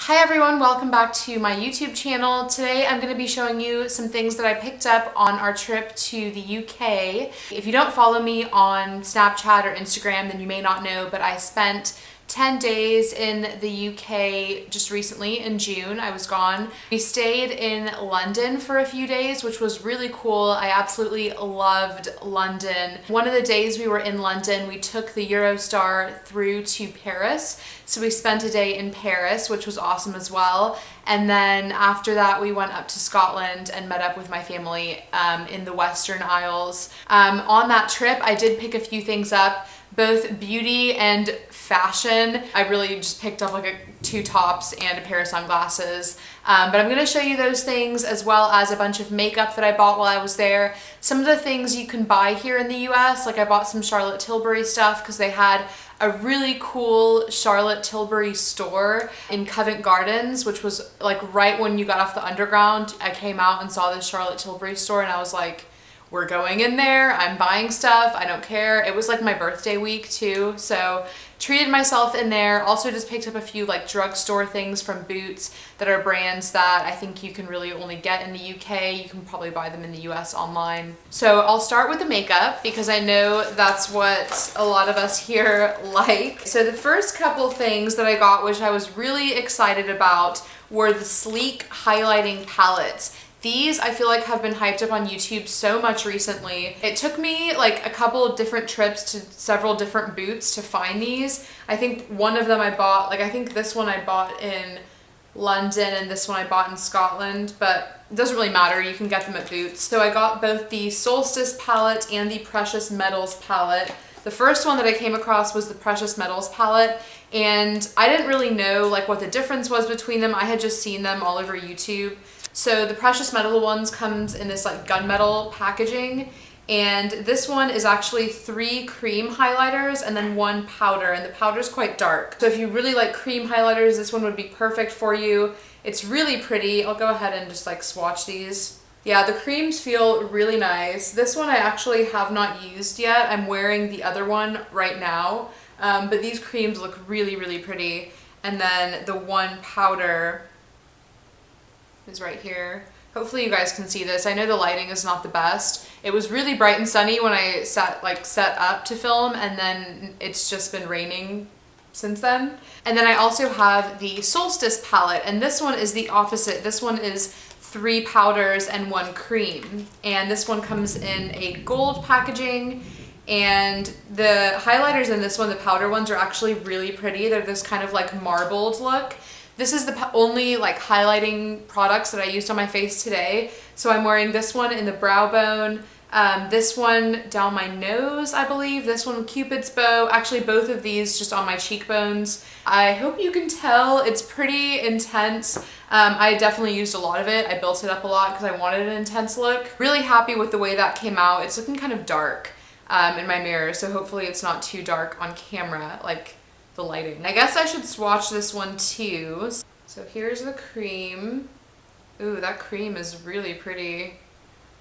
Hi everyone, welcome back to my YouTube channel. Today I'm going to be showing you some things that I picked up on our trip to the UK. If you don't follow me on Snapchat or Instagram, then you may not know, but I spent 10 days in the UK just recently in June. I was gone. We stayed in London for a few days, which was really cool. I absolutely loved London. One of the days we were in London, we took the Eurostar through to Paris. So we spent a day in Paris, which was awesome as well. And then after that, we went up to Scotland and met up with my family in the Western Isles. On that trip, I did pick a few things up, both beauty and fashion. I really just picked up like two tops and a pair of sunglasses. But I'm gonna show you those things as well as a bunch of makeup that I bought while I was there. Some of the things you can buy here in the US, like I bought some Charlotte Tilbury stuff because they had a really cool Charlotte Tilbury store in Covent Gardens, which was like right when you got off the underground. I came out and saw this Charlotte Tilbury store and I was like, we're going in there, I'm buying stuff, I don't care. It was like my birthday week too, so treated myself in there. Also just picked up a few like drugstore things from Boots that are brands that I think you can really only get in the UK. You can probably buy them in the US online. So I'll start with the makeup because I know that's what a lot of us here like. So the first couple things that I got, which I was really excited about, were the sleek highlighting palettes. These I feel like have been hyped up on YouTube so much recently. It took me like a couple of different trips to several different Boots to find these. I think one of them I bought, like I think this one I bought in London and this one I bought in Scotland, but it doesn't really matter, you can get them at Boots. So I got both the Solstice palette and the Precious Metals palette. The first one that I came across was the Precious Metals palette, and I didn't really know like what the difference was between them. I had just seen them all over YouTube. So the Precious Metal ones comes in this like gunmetal packaging, and this one is actually 3 cream highlighters and then 1 powder, and the powder is quite dark. So if you really like cream highlighters, this one would be perfect for you. It's really pretty. I'll go ahead and just like swatch these. Yeah, the creams feel really nice. This one I actually have not used yet. I'm wearing the other one right now, but these creams look really, really pretty. And then the 1 powder is right here. Hopefully you guys can see this. I know the lighting is not the best. It was really bright and sunny when I set up to film, and then it's just been raining since then. And then I also have the Solstice palette, and this one is the opposite. This one is 3 powders and 1 cream, and this one comes in a gold packaging. And the highlighters in this one, the powder ones, are actually really pretty. They're this kind of like marbled look. This is the only like highlighting products that I used on my face today. So I'm wearing this one in the brow bone, this one down my nose, I believe, this one Cupid's bow, actually both of these just on my cheekbones. I hope you can tell it's pretty intense. I definitely used a lot of it. I built it up a lot because I wanted an intense look. Really happy with the way that came out. It's looking kind of dark in my mirror, so hopefully it's not too dark on camera, like the lighting. I guess I should swatch this one too. So here's the cream. Ooh, that cream is really pretty.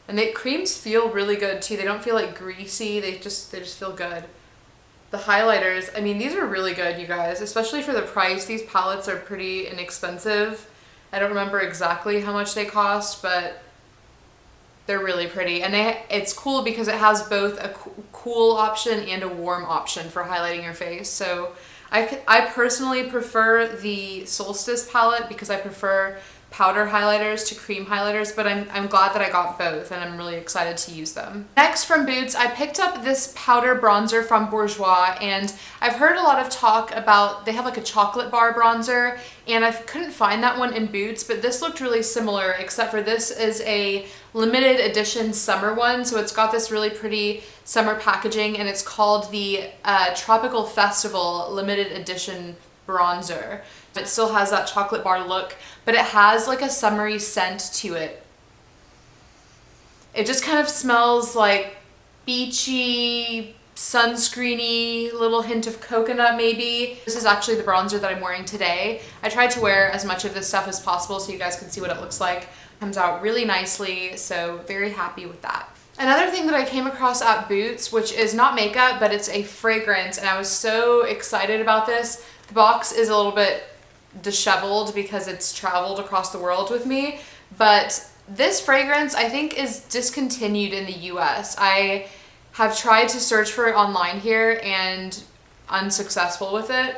And the creams feel really good too. They don't feel like greasy. They just feel good. The highlighters, I mean, these are really good, you guys, especially for the price. These palettes are pretty inexpensive. I don't remember exactly how much they cost, but they're really pretty. And it's cool because it has both a cool option and a warm option for highlighting your face. So I personally prefer the Solstice palette because I prefer powder highlighters to cream highlighters, but I'm glad that I got both and I'm really excited to use them. Next from Boots, I picked up this powder bronzer from Bourjois, and I've heard a lot of talk about, they have like a chocolate bar bronzer, and I couldn't find that one in Boots, but this looked really similar, except for this is a limited edition summer one, so it's got this really pretty summer packaging, and it's called the Tropical Festival limited edition bronzer. It still has that chocolate bar look, but it has like a summery scent to it. It just kind of smells like beachy, sunscreeny, little hint of coconut maybe. This is actually the bronzer that I'm wearing today. I tried to wear as much of this stuff as possible so you guys can see what it looks like. It comes out really nicely, so very happy with that. Another thing that I came across at Boots, which is not makeup, but it's a fragrance, and I was so excited about this. The box is a little bit disheveled because it's traveled across the world with me. But this fragrance I think is discontinued in the US. I have tried to search for it online here and unsuccessful with it.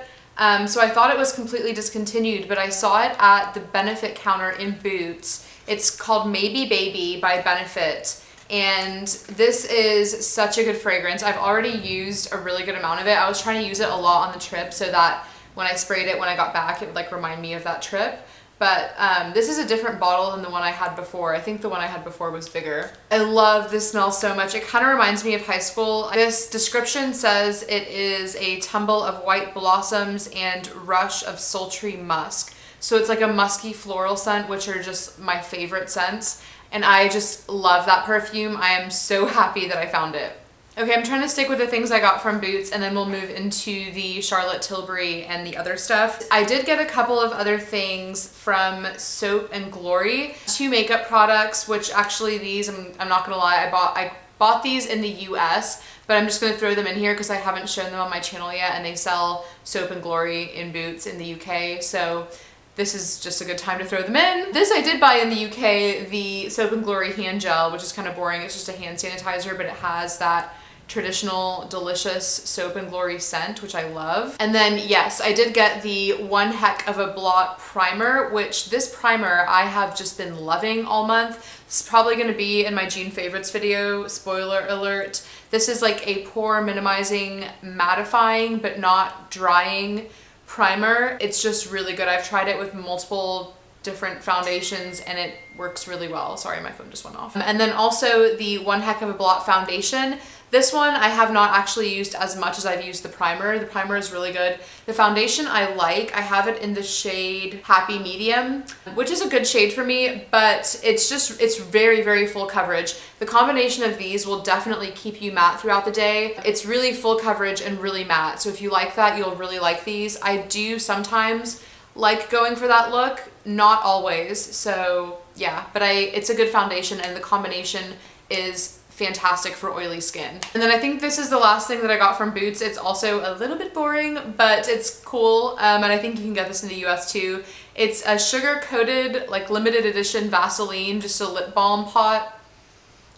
So I thought it was completely discontinued, but I saw it at the Benefit counter in Boots. It's called Maybe Baby by Benefit. And this is such a good fragrance. I've already used a really good amount of it. I was trying to use it a lot on the trip so that when I sprayed it when I got back, it would like remind me of that trip. But this is a different bottle than the one I had before. I think the one I had before was bigger. I love this smell so much. It kind of reminds me of high school. This description says it is a tumble of white blossoms and rush of sultry musk. So it's like a musky floral scent, which are just my favorite scents. And I just love that perfume. I am so happy that I found it. Okay, I'm trying to stick with the things I got from Boots, and then we'll move into the Charlotte Tilbury and the other stuff. I did get a couple of other things from Soap and Glory. 2 makeup products, which actually these, I'm not gonna lie, I bought these in the US, but I'm just gonna throw them in here because I haven't shown them on my channel yet, and they sell Soap and Glory in Boots in the UK, so this is just a good time to throw them in. This I did buy in the UK, the Soap and Glory hand gel, which is kind of boring. It's just a hand sanitizer, but it has that traditional delicious Soap and Glory scent, which I love. And then yes, I did get the One Heck of a Blot primer, which this primer I have just been loving all month. This is probably going to be in my June favorites video, spoiler alert. This is like a pore minimizing, mattifying, but not drying primer. It's just really good. I've tried it with multiple different foundations and it works really well. Sorry, my phone just went off. And then also the One Heck of a Blot foundation. This one I have not actually used as much as I've used the primer. The primer is really good. The foundation I like. I have it in the shade Happy Medium, which is a good shade for me, but it's very, very full coverage. The combination of these will definitely keep you matte throughout the day. It's really full coverage and really matte. So if you like that, you'll really like these. I do sometimes like going for that look, not always. So yeah, but it's a good foundation and the combination is fantastic for oily skin. And then I think this is the last thing that I got from Boots. It's also a little bit boring, but it's cool. And I think you can get this in the US too. It's a sugar-coated, like limited edition Vaseline, just a lip balm pot.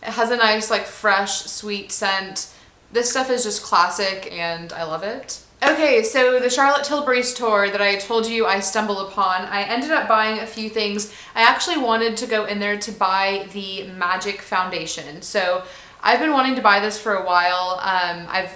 It has a nice, like fresh, sweet scent. This stuff is just classic and I love it. Okay, so the Charlotte Tilbury store that I told you I stumbled upon, I ended up buying a few things. I actually wanted to go in there to buy the Magic Foundation. So I've been wanting to buy this for a while.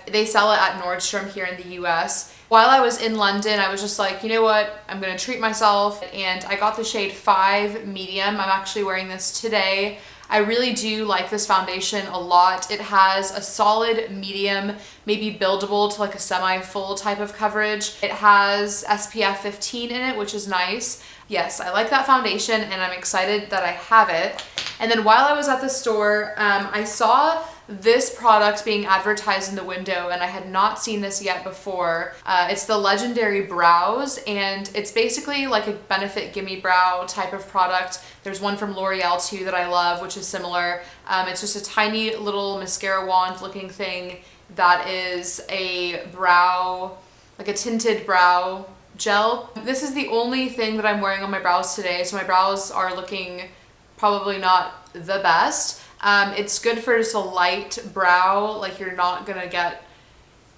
They sell it at Nordstrom here in the US. While I was in London, I was just like, you know what, I'm gonna treat myself, and I got the shade 5 Medium. I'm actually wearing this today. I really do like this foundation a lot. It has a solid medium, maybe buildable to like a semi-full type of coverage. It has SPF 15 in it, which is nice. Yes, I like that foundation and I'm excited that I have it. And then while I was at the store, I saw this product being advertised in the window and I had not seen this yet before. It's the Legendary Brows, and it's basically like a Benefit Gimme Brow type of product. There's one from L'Oreal too that I love, which is similar. It's just a tiny little mascara wand looking thing that is a brow, like a tinted brow gel. This is the only thing that I'm wearing on my brows today, so my brows are looking probably not the best. It's good for just a light brow, like you're not gonna get,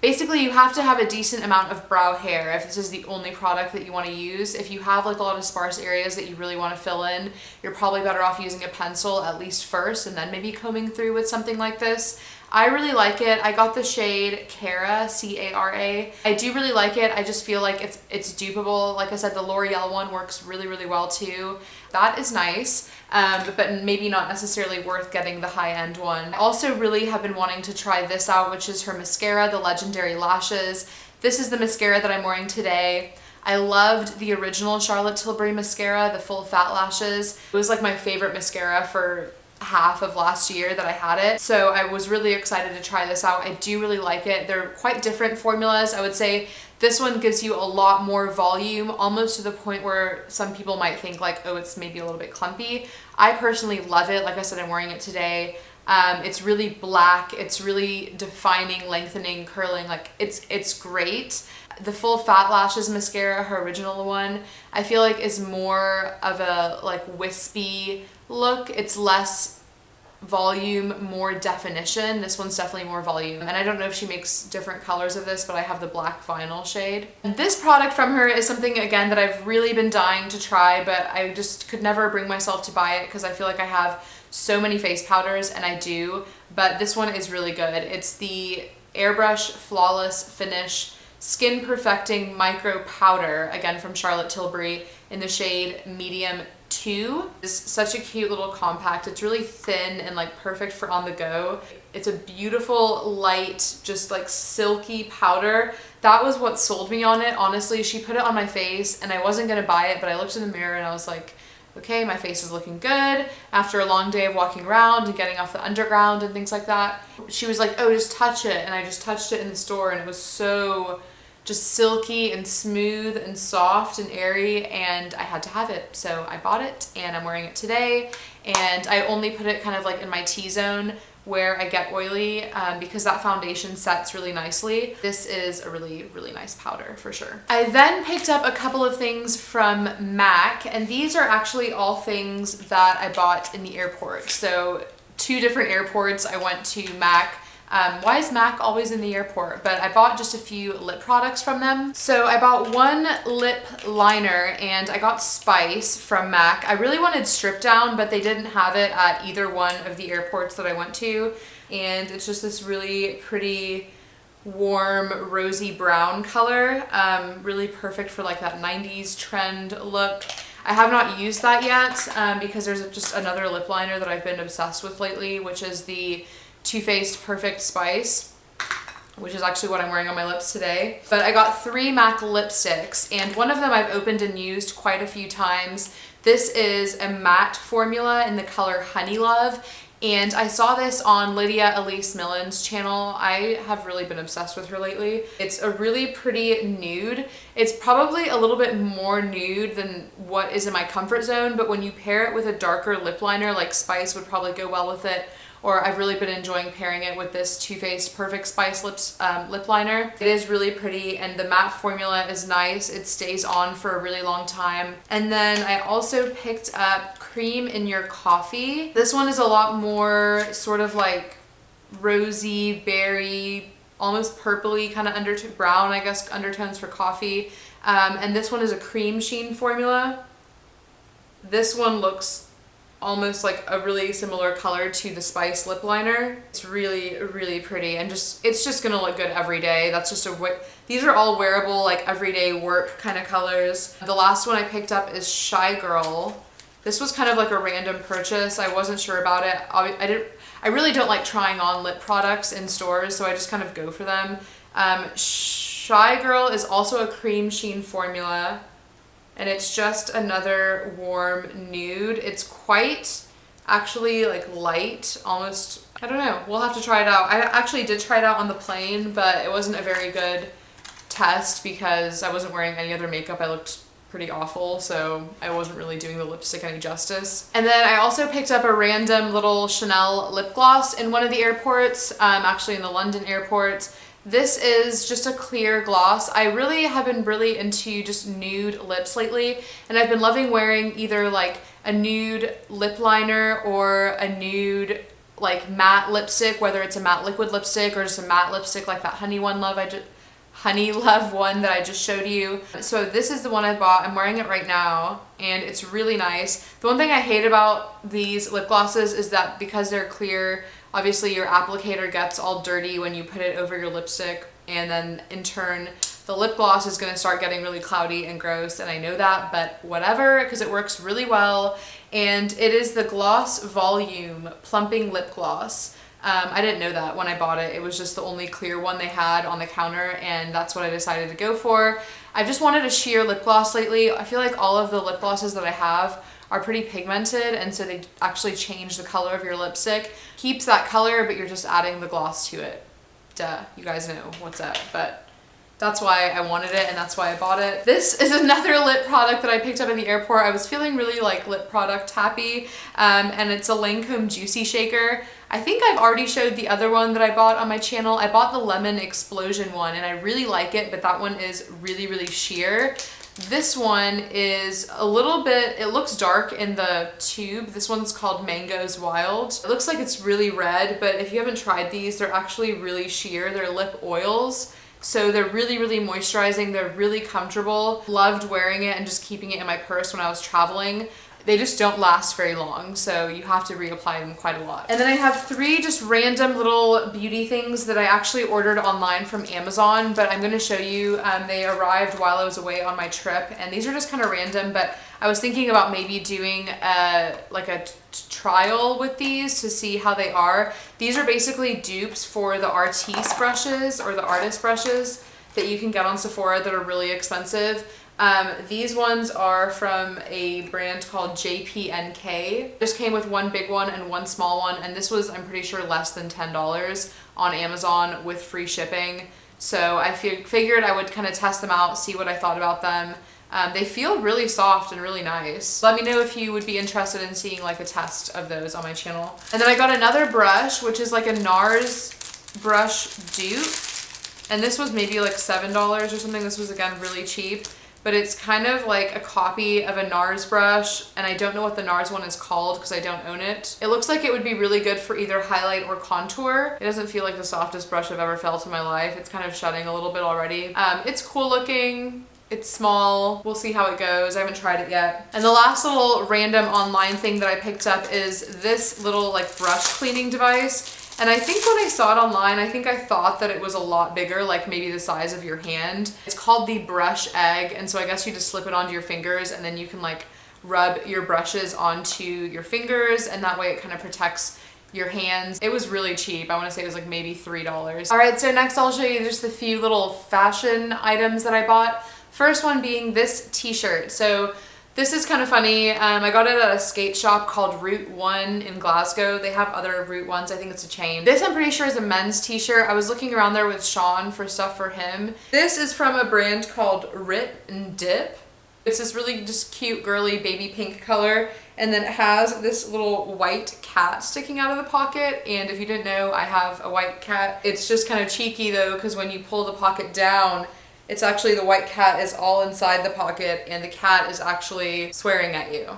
basically you have to have a decent amount of brow hair if this is the only product that you want to use. If you have like a lot of sparse areas that you really want to fill in, you're probably better off using a pencil at least first and then maybe combing through with something like this. I really like it. I got the shade Cara, C-A-R-A. I do really like it. I just feel like it's dupable. Like I said, the L'Oreal one works really, really well too. That is nice, but maybe not necessarily worth getting the high-end one. I also really have been wanting to try this out, which is her mascara, the Legendary Lashes. This is the mascara that I'm wearing today. I loved the original Charlotte Tilbury mascara, the Full Fat Lashes. It was like my favorite mascara for half of last year that I had it. So I was really excited to try this out. I do really like it. They're quite different formulas. I would say this one gives you a lot more volume, almost to the point where some people might think like, oh, it's maybe a little bit clumpy. I personally love it. Like I said, I'm wearing it today. It's really black. It's really defining, lengthening, curling. Like it's great. The Full Fat Lashes mascara, her original one, I feel like is more of a like wispy look. It's less volume, more definition. This one's definitely more volume. And I don't know if she makes different colors of this, but I have the black vinyl shade. And this product from her is something, again, that I've really been dying to try, but I just could never bring myself to buy it because I feel like I have so many face powders, and I do, but this one is really good. It's the Airbrush Flawless Finish Skin Perfecting Micro Powder, again from Charlotte Tilbury, in the shade Medium 2. It's such a cute little compact. It's really thin and like perfect for on the go. It's a beautiful, light, just like silky powder. That was what sold me on it. Honestly, she put it on my face and I wasn't gonna buy it, but I looked in the mirror and I was like, okay, my face is looking good after a long day of walking around and getting off the underground and things like that. She was like, oh, just touch it. And I just touched it in the store and it was so just silky and smooth and soft and airy, and I had to have it. So I bought it and I'm wearing it today, and I only put it kind of like in my T-zone where I get oily because that foundation sets really nicely. This is a really, really nice powder for sure. I then picked up a couple of things from MAC, and these are actually all things that I bought in the airport. So 2 different airports I went to MAC. Why is MAC always in the airport? But I bought just a few lip products from them. So I bought one lip liner and I got Spice from MAC. I really wanted Strip Down, but they didn't have it at either one of the airports that I went to. And it's just this really pretty warm rosy brown color. Really perfect for like that 90s trend look. I have not used that yet because there's just another lip liner that I've been obsessed with lately, which is the Too Faced Perfect Spice, which is actually what I'm wearing on my lips today. But I got 3 MAC lipsticks, and one of them I've opened and used quite a few times. This is a matte formula in the color Honey Love, and I saw this on Lydia Elise Millen's channel. I have really been obsessed with her lately. It's a really pretty nude. It's probably a little bit more nude than what is in my comfort zone, but when you pair it with a darker lip liner like Spice would probably go well with it. Or I've really been enjoying pairing it with this Too Faced Perfect Spice lip liner. It is really pretty, and the matte formula is nice. It stays on for a really long time. And then I also picked up Cream in Your Coffee. This one is a lot more sort of like rosy, berry, almost purpley kind of brown, I guess, undertones for coffee. And this one is a cream sheen formula. This one looks almost like a really similar color to the Spice lip liner. It's really, really pretty, and it's just gonna look good every day. That's just these are all wearable, like everyday work kind of colors. The last one I picked up is Shy Girl. This was kind of like a random purchase. I wasn't sure about it. I really don't like trying on lip products in stores, so I just kind of go for them. Shy Girl is also a cream sheen formula, and it's just another warm nude. It's quite actually like light, almost, I don't know, we'll have to try it out. I actually did try it out on the plane, but it wasn't a very good test because I wasn't wearing any other makeup. I looked pretty awful, so I wasn't really doing the lipstick any justice. And then I also picked up a random little Chanel lip gloss in one of the airports, actually in the London airport. This is just a clear gloss. I really have been really into just nude lips lately, and I've been loving wearing either like a nude lip liner or a nude like matte lipstick, whether it's a matte liquid lipstick or just a matte lipstick like that Honey Love one that I just showed you. So this is the one I bought. I'm wearing it right now, and it's really nice. The one thing I hate about these lip glosses is that because they're clear, obviously your applicator gets all dirty when you put it over your lipstick, and then in turn the lip gloss is going to start getting really cloudy and gross, and I know that, but whatever, because it works really well. And it is the Gloss Volume Plumping Lip Gloss. I didn't know that when I bought it. It was just the only clear one they had on the counter, and that's what I decided to go for. I've just wanted a sheer lip gloss lately. I feel like all of the lip glosses that I have are pretty pigmented, and so they actually change the color of your lipstick. Keeps that color, but you're just adding the gloss to it. Duh, you guys know what's up, but that's why I wanted it, and that's why I bought it. This is another lip product that I picked up in the airport. I was feeling really like lip product happy, and it's a Lancome Juicy Shaker. I think I've already showed the other one that I bought on my channel. I bought the Lemon Explosion one and I really like it, but that one is really, really sheer. This one is a little bit, it looks dark in the tube. This one's called Mangoes Wild. It looks like it's really red, but if you haven't tried these, they're actually really sheer. They're lip oils. So they're really, really moisturizing. They're really comfortable. Loved wearing it and just keeping it in my purse when I was traveling. They just don't last very long, so you have to reapply them quite a lot. And then I have 3 just random little beauty things that I actually ordered online from Amazon, but I'm gonna show you. They arrived while I was away on my trip, and these are just kind of random, but I was thinking about maybe doing like a trial with these to see how they are. These are basically dupes for the artiste brushes or the artist brushes that you can get on Sephora that are really expensive. These ones are from a brand called JPNK. Just came with one big one and one small one, and this was, I'm pretty sure, less than $10 on Amazon with free shipping. So I figured I would kind of test them out, see what I thought about them. They feel really soft and really nice. Let me know if you would be interested in seeing like a test of those on my channel. And then I got another brush, which is like a NARS brush dupe. And this was maybe like $7 or something. This was, again, really cheap. But it's kind of like a copy of a NARS brush, and I don't know what the NARS one is called because I don't own it. It looks like it would be really good for either highlight or contour. It doesn't feel like the softest brush I've ever felt in my life. It's kind of shedding a little bit already. It's cool looking. It's small. We'll see how it goes. I haven't tried it yet. And the last little random online thing that I picked up is this little like brush cleaning device. And I think when I saw it online, I think I thought that it was a lot bigger, like maybe the size of your hand. It's called the Brush Egg, and so I guess you just slip it onto your fingers and then you can like rub your brushes onto your fingers, and that way it kind of protects your hands. It was really cheap. I want to say it was like maybe $3. All right, so next I'll show you just a few little fashion items that I bought. First one being this t-shirt. So this is kind of funny. I got it at a skate shop called Route 1 in Glasgow. They have other Route 1s. I think it's a chain. This, I'm pretty sure, is a men's t-shirt. I was looking around there with Sean for stuff for him. This is from a brand called Rip and Dip. It's this really just cute, girly, baby pink color. And then it has this little white cat sticking out of the pocket. And if you didn't know, I have a white cat. It's just kind of cheeky though, because when you pull the pocket down, it's actually, the white cat is all inside the pocket and the cat is actually swearing at you.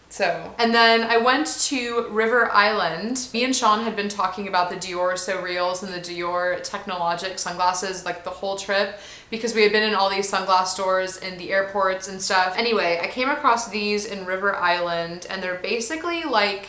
So, and then I went to River Island. Me and Sean had been talking about the Dior So Reals and the Dior Technologic sunglasses like the whole trip, because we had been in all these sunglass stores in the airports and stuff. Anyway, I came across these in River Island, and they're basically like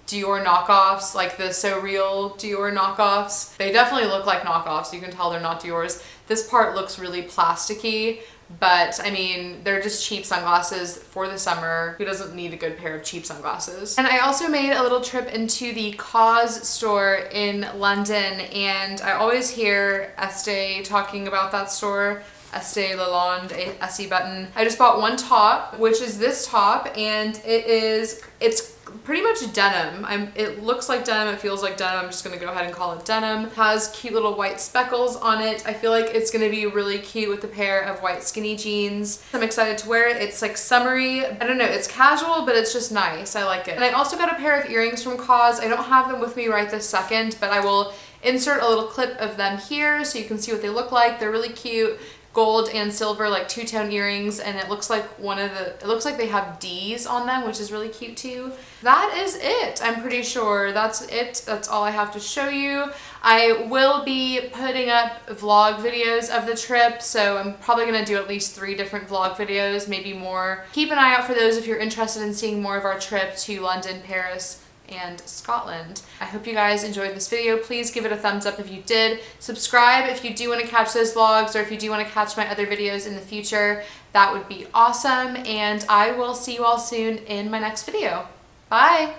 Dior knockoffs, like the So Real Dior knockoffs. They definitely look like knockoffs. You can tell they're not Dior's. This part looks really plasticky, but I mean, they're just cheap sunglasses for the summer. Who doesn't need a good pair of cheap sunglasses? And I also made a little trip into the COS store in London, and I always hear Estee talking about that store. Estee Lalonde, Essie button. I just bought one top, which is this top, and it's pretty much denim. It looks like denim, it feels like denim. I'm just gonna go ahead and call it denim. It has cute little white speckles on it. I feel like it's gonna be really cute with a pair of white skinny jeans. I'm excited to wear it. It's like summery. I don't know, it's casual, but it's just nice. I like it. And I also got a pair of earrings from COS. I don't have them with me right this second, but I will insert a little clip of them here so you can see what they look like. They're really cute. Gold and silver, like two-tone earrings, and it looks like it looks like they have D's on them, which is really cute too. That is it. I'm pretty sure that's it. That's all I have to show you. I will be putting up vlog videos of the trip, so I'm probably gonna do at least 3 different vlog videos, maybe more. Keep an eye out for those if you're interested in seeing more of our trip to London, Paris, and Scotland. I hope you guys enjoyed this video. Please give it a thumbs up if you did. Subscribe if you do want to catch those vlogs, or if you do want to catch my other videos in the future. That would be awesome, and I will see you all soon in my next video. Bye!